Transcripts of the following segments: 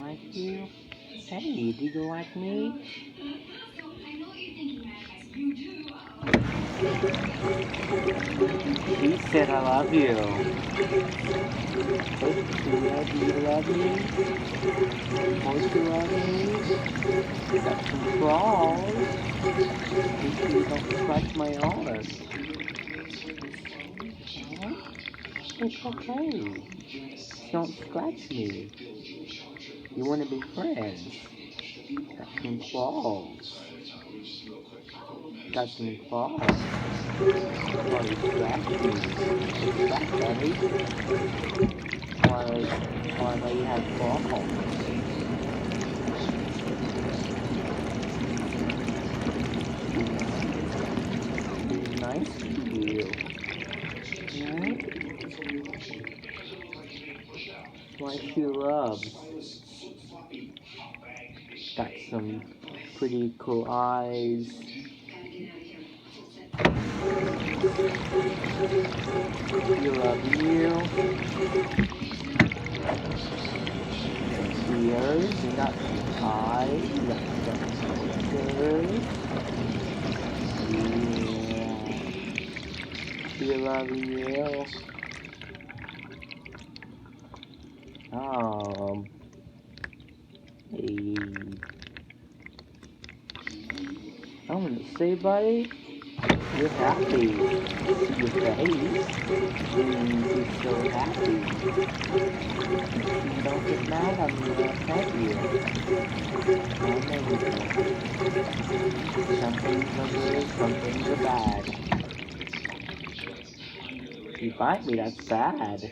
Like you? Hey, do you like me? She said I love you. Hey, Tia, do you love me? Don't you love me? Got some claws. Make sure you don't scratch my arm. Huh? It's okay. Just don't scratch me. You want to be friends. Got some claws. Got some claws. Why you scratch me? What's that, buddy? Why do you have claws? He's nice to you. Right? Why she loves. Got some pretty cool eyes. You love you. Ears. You got some eyes. You got some whiskers. Yeah. She love you. Hey. I want to say, buddy, you're happy. See your face. You're so happy. You don't get mad at me when I pet you. I know you don't. Some things are good, some things are bad. If you bite me, that's bad.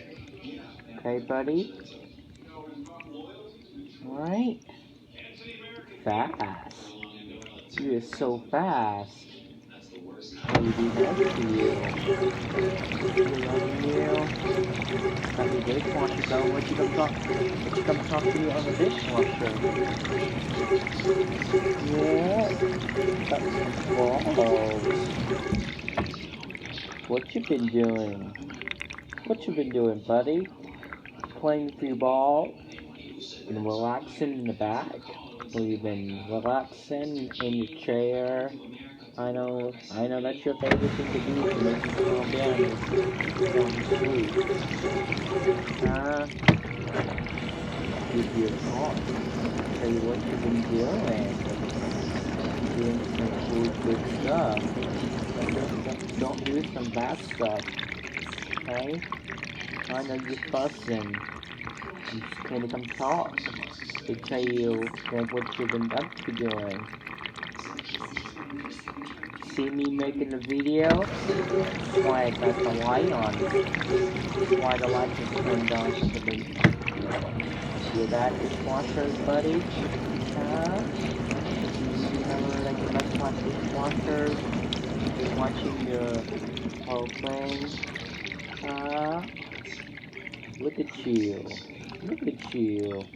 Okay, buddy? Alright? Fast. You're so fast. Maybe nice to you. You love you. Got the dishwasher going. What you come talk to me on the dishwasher? Yeah. Got some balls. What you been doing? What you been doing, buddy? Playing with your ball? Been relaxing in the back? Or you been relaxing in your chair? I know that's your favorite thing to do to make you calm down is go to sleep. Huh? Give you a call. Tell you what you've been doing. Doing some cool, good stuff. Don't do some bad stuff. Okay? I know you're fussing. You just can't come talk. They tell you what you've been up to doing. See me making a video? Why I got the light on. Why the light is turned on for me. Hear that, dishwasher, buddy? Huh? You remember that you must watch dishwasher? You're watching your whole thing? Huh? Look at you. Look at you.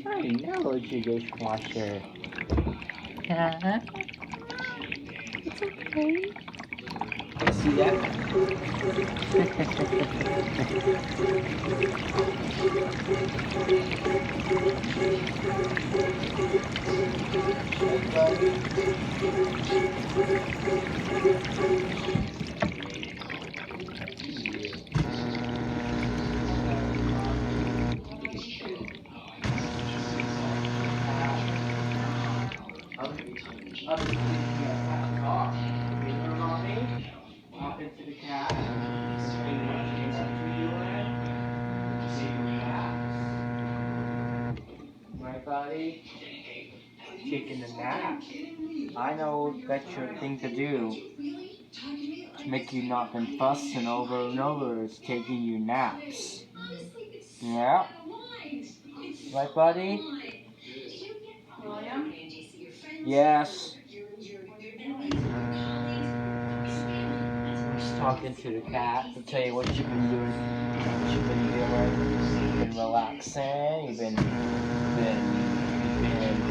I know it's your dishwasher. Huh? It's okay. See that? Other people can't talk. You heard on me? Talking to the cat. Are you watching what you doing? Just relax. Right, buddy? Taking a nap. I know that's your thing to do. make you not been fussing over and over is taking you naps. Yeah. Right, buddy? William? Yes. I'm just talking to the cat to tell you what you've been doing. What you've been doing. You've been relaxing. You've been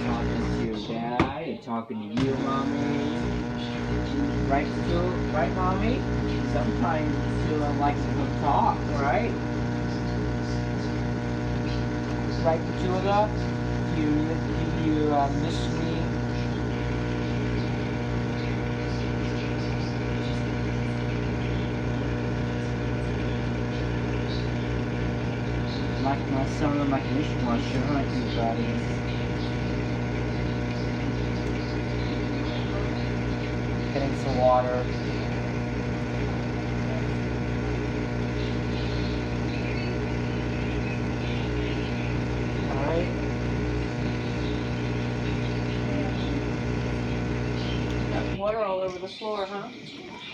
talking to your dad. You're talking to you, mommy. Right, right, mommy? Sometimes Tula likes to talk, right? Right, Tula? Do you miss me? Like my son and my dishwasher, aren't you, buddy? Getting some water. Alright. Got water all over the floor, huh?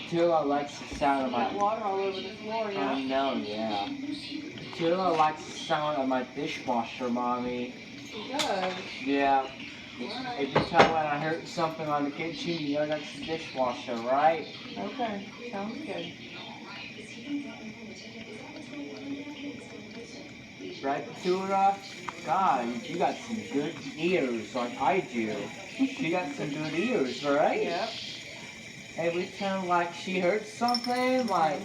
Tula likes the sound of my... Got water all over the floor, yeah? I know, yeah. Tula likes the sound of my dishwasher, mommy. She does? Yeah. Alright. If you tell when I heard something on the kitchen, you know that's the dishwasher, right? Okay, sounds good. Right, Tula? God, you got some good ears like I do. She got some good ears, right? Yep. Every time, like, she heard something, like,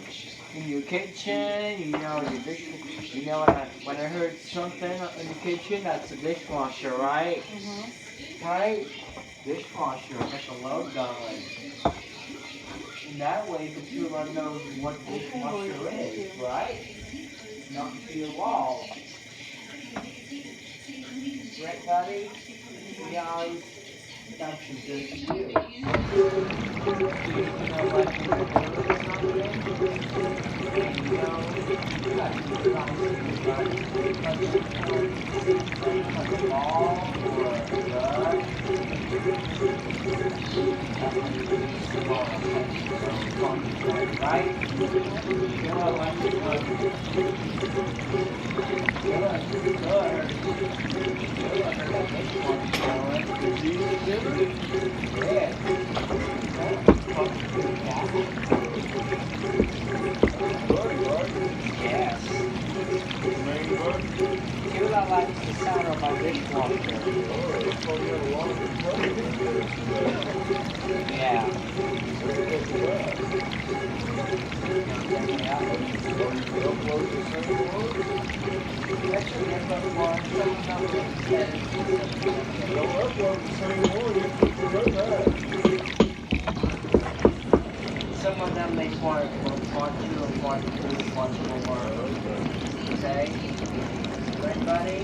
in your kitchen, you know, your when I heard something in the kitchen, that's the dishwasher, right? Mm-hmm. Right? Dishwasher, get the load going. And that way, the Tula knows what dishwasher is, right? Not to your wall. Right, buddy? We always got some good to do. Tula likes the sound of my dishwasher. Yeah. Some of them they part 2 or part 3, part 4. Okay? Right, buddy?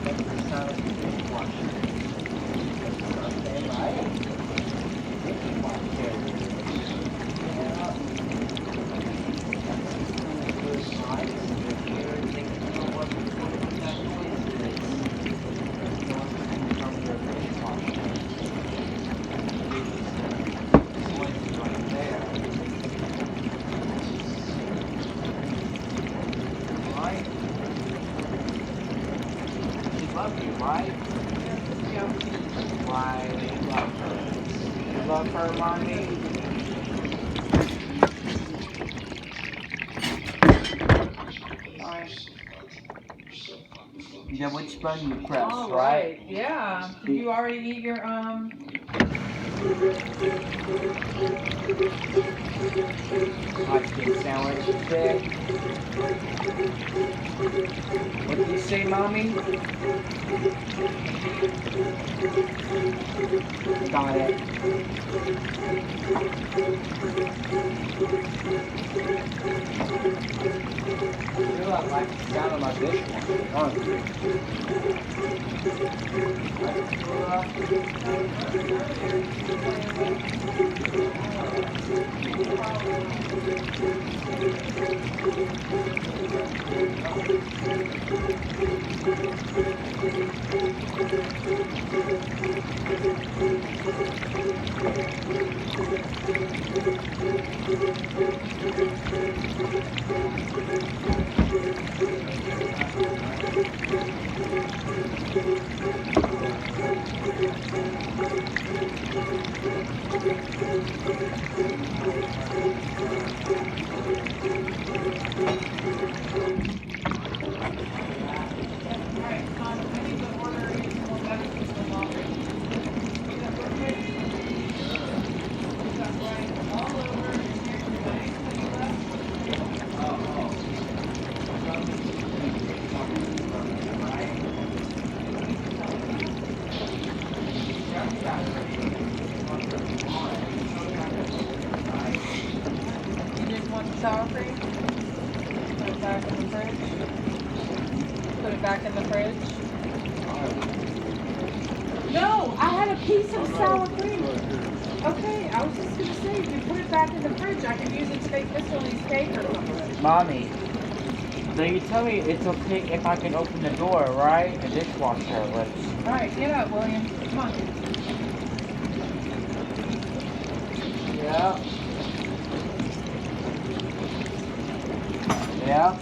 That's the sound of the dishwasher. Okay, right? Dishwasher. Yeah. Good size. Here, think of what that noise is. From your dishwasher. Noise right there. Right? She loves you, right? Yeah. Why do you love her? You love her, mommy? Alright. You know which button you press, All right? right. Yeah. Did you already eat your Hot chicken sandwich is there. What did you say, mommy? Got it. You know I like the sound of my dishwasher, don't you? Sour cream? Put it back in the fridge. Put it back in the fridge. No, I had a piece of sour cream. Okay, I was just gonna say, if you put it back in the fridge, I can use it to make Mr. Lee's cake or something. Mommy, so you tell me it's okay if I can open the door, right? The dishwasher, which... Alright, get up, William. Come on. Yeah. Yeah.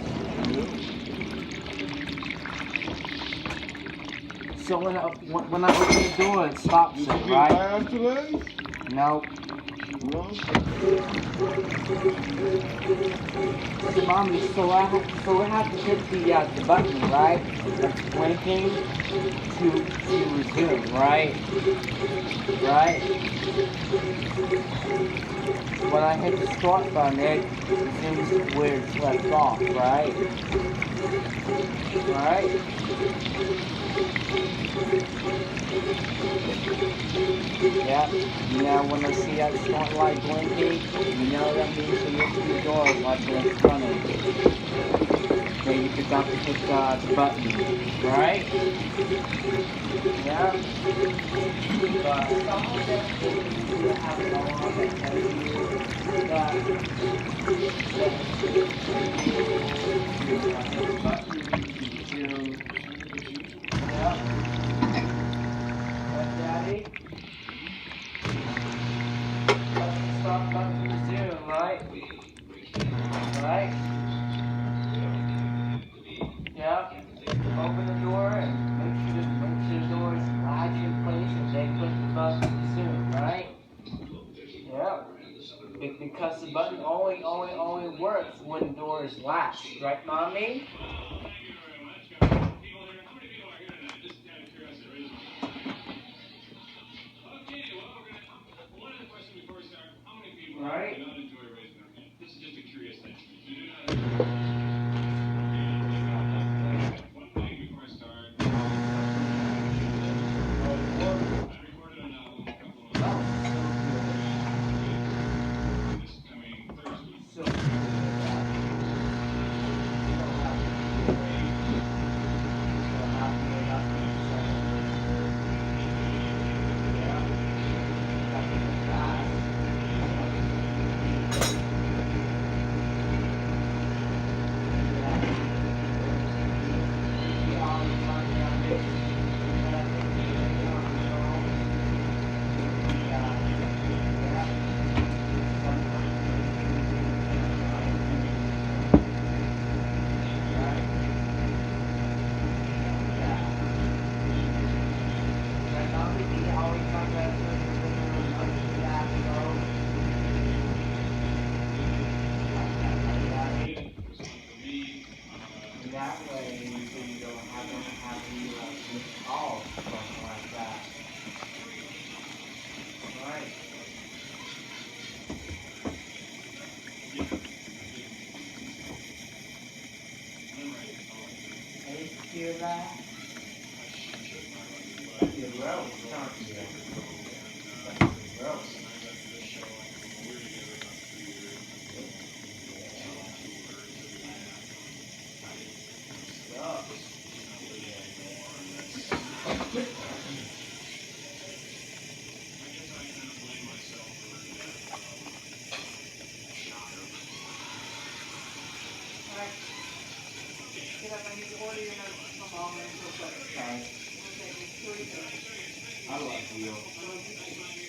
So when I open the door, it stops it, right? No. No? So mommy, so I have to hit the button, right? That's blinking to resume, right? Right? When I hit the start button, it resumes where it's left off, right? Right? Yeah. Now when I see that start light blinking, you know that means you hit the door like when it's running. So you forgot to hit the button, right? Yeah. But some of them will have an alarm that tells you that yeah. But Daddy, that's the stop button to resume, right? Right? Yeah. Open the door and make sure the door is latched in place and then click the button to resume, right? Yeah. Because the button only works when the door is latched, right, Mommy? Right?